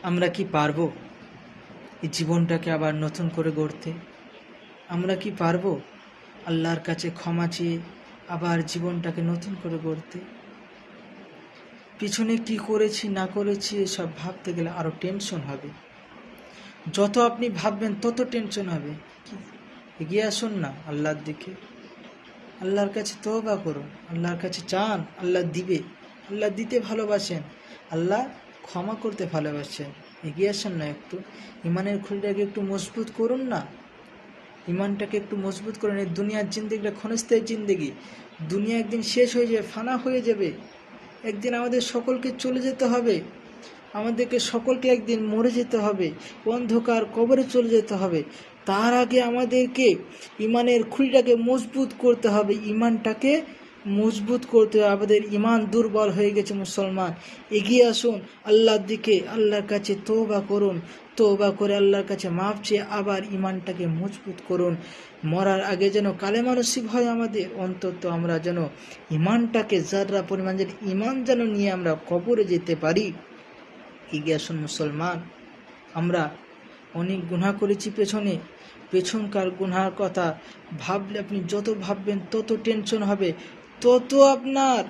আমরা কি পারবো এই জীবনটাকে আবার নতুন করে গড়তে? আমরা কি পারবো আল্লাহর কাছে ক্ষমা চেয়ে আবার জীবনটাকে নতুন করে গড়তে? পিছনে কি করেছি না করেছি এসব ভাবতে গেলে আরও টেনশন হবে। যত আপনি ভাববেন তত টেনশন হবে। এগিয়ে আসুন না আল্লাহর দিকে, আল্লাহর কাছে তওবা করুন, আল্লাহর কাছে চান, আল্লাহ দিবে। আল্লাহ দিতে ভালোবাসেন, আল্লাহ ক্ষমা করতে ভালোবাসেন। এগিয়ে আসেন না, একটু ইমানের খুঁটিটাকে একটু মজবুত করুন না, ইমানটাকে একটু মজবুত করুন। এই দুনিয়ার জিন্দেগিটা ক্ষণস্থায়ী জিন্দেগি, দুনিয়া একদিন শেষ হয়ে যাবে, ফানা হয়ে যাবে। একদিন আমাদের সকলকে চলে যেতে হবে, আমাদেরকে সকলকে একদিন মরে যেতে হবে, অন্ধকার কবরে চলে যেতে হবে। তার আগে আমাদেরকে ইমানের খুঁটিটাকে মজবুত করতে হবে, ইমানটাকে মজবুত করতে হবে। আমাদের ইমান দুর্বল হয়ে গেছে মুসলমান। এগিয়ে আসুন আল্লাহর দিকে, আল্লাহর কাছে তওবা করুন, তওবা করে আল্লাহর কাছে মাফ চেয়ে আবার ইমানটাকে মজবুত করুন। মরার আগে যেন কালেমা নসিব হয় আমাদের, অন্তত আমরা যেন ইমানটাকে যারা পরিমাণ যেন ইমান যেন নিয়ে আমরা কবরে যেতে পারি। এগিয়ে আসুন মুসলমান। আমরা অনেক গুনাহ করেছি, পেছনকার গুনার কথা ভাবলে আপনি যত ভাববেন তত টেনশন হবে, তত আপনার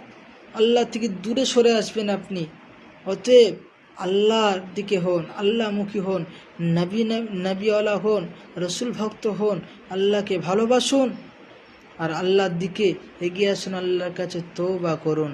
আল্লাহ থেকে দূরে সরে আসবেন আপনি। অতএব আল্লাহর দিকে হন, আল্লাহমুখী হন, নবীওয়ালা হন, রসুল ভক্ত হন, আল্লাহকে ভালোবাসুন আর আল্লাহর দিকে এগিয়ে আসুন, আল্লাহর কাছে তওবা করুন।